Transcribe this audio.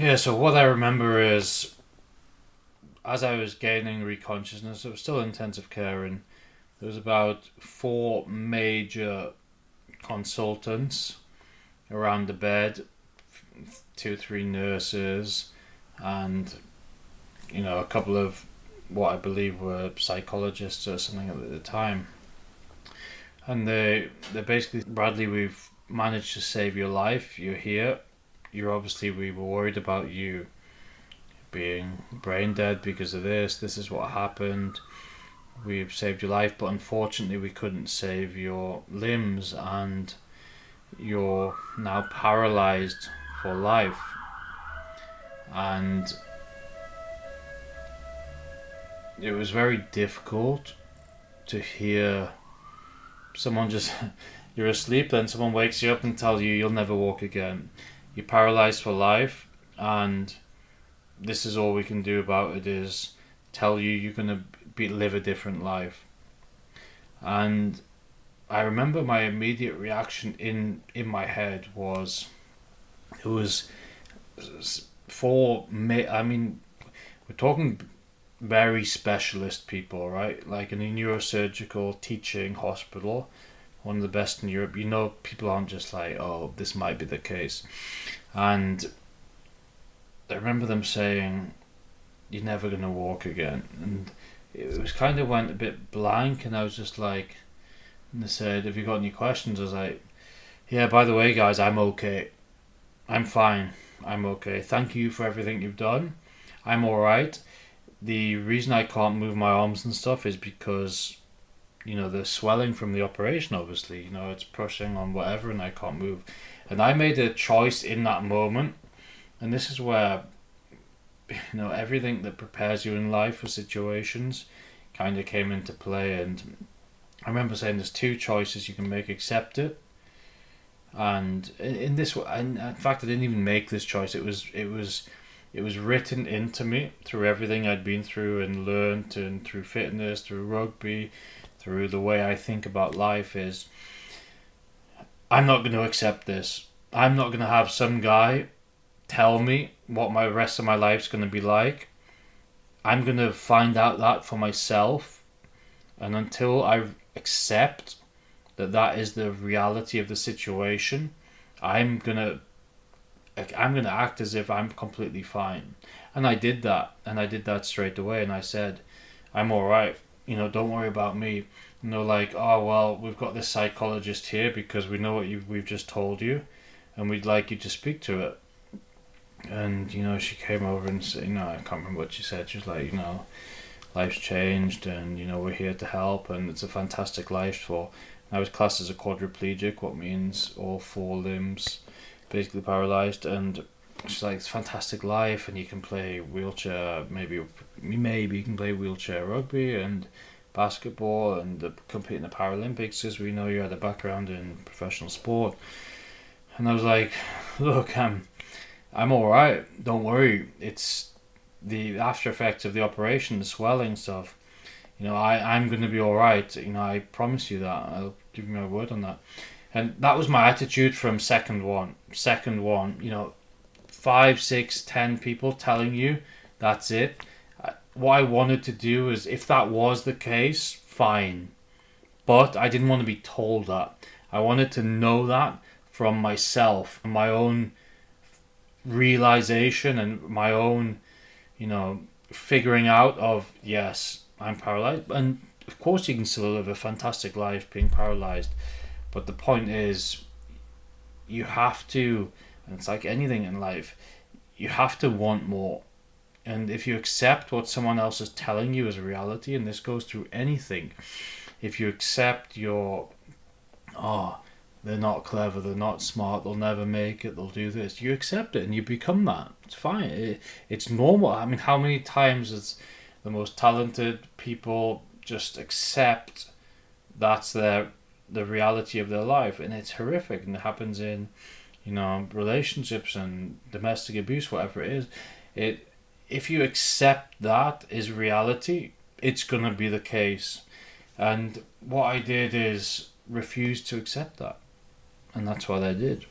Yeah, so what I remember is as I was gaining reconsciousness, it was still intensive care, and there was about four major consultants around the bed, two, three nurses, and a couple of what I believe were psychologists or something at the time. And they basically, Bradley, we've managed to save your life. You're here. We were worried about you being brain dead because of this. This is what happened. We've saved your life, but unfortunately, we couldn't save your limbs, and you're now paralyzed for life. And it was very difficult to hear someone just you're asleep, then someone wakes you up and tells you you'll never walk again. You're paralyzed for life, and this is all we can do about it is tell you you're gonna live a different life. And I remember my immediate reaction in my head was it was for me. I mean, we're talking very specialist people, right? Like in a neurosurgical teaching hospital, one of the best in Europe. People aren't just like, oh, this might be the case. And I remember them saying, you're never going to walk again. And it was kind of went a bit blank, and I was just like, and they said, have you got any questions? I was like, yeah, by the way, guys, I'm okay. I'm fine. I'm okay. Thank you for everything you've done. I'm alright. The reason I can't move my arms and stuff is because, the swelling from the operation, obviously, it's pushing on whatever and I can't move. And I made a choice in that moment, and this is where, everything that prepares you in life for situations kind of came into play. And I remember saying there's two choices you can make: accept it, and in this, and in fact, I didn't even make this choice. It was written into me through everything I'd been through and learned, and through fitness, through rugby, through the way I think about life. Is I'm not going to accept this. I'm not going to have some guy tell me what my rest of my life's going to be like. I'm going to find out that for myself, and until I accept that is the reality of the situation, I'm gonna act as if I'm completely fine. And I did that, straight away, and I said, I'm all right. Don't worry about me. Like, oh well, we've got this psychologist here because we know what we've just told you, and we'd like you to speak to it. And she came over and said, I can't remember what she said. She was like, life's changed, and we're here to help, and it's a fantastic life for. I was classed as a quadriplegic, what means all four limbs basically paralyzed, and she's like, it's a fantastic life, and you can play wheelchair, maybe you can play wheelchair rugby and basketball and compete in the Paralympics, because we know you had a background in professional sport. And I was like, look, I'm all right. Don't worry. It's the after effects of the operation, the swelling stuff. I'm going to be all right. I promise you that. I'll give you my word on that. And that was my attitude from second one. Second one, 5, 6, 10 people telling you that's it. What I wanted to do is, if that was the case, fine. But I didn't want to be told that. I wanted to know that from myself, my own realization and my own, figuring out of, yes, I'm paralyzed. And of course you can still live a fantastic life being paralyzed. But the point is, you have to, and it's like anything in life, you have to want more. And if you accept what someone else is telling you as a reality, and this goes through anything, if you accept they're not clever, they're not smart, they'll never make it, they'll do this, you accept it and you become that. It's fine. It's normal. I mean, how many times has the most talented people just accept that's the reality of their life, and it's horrific, and it happens in relationships and domestic abuse, whatever it is. If you accept that is reality, it's gonna be the case. And what I did is refuse to accept that, and that's what I did.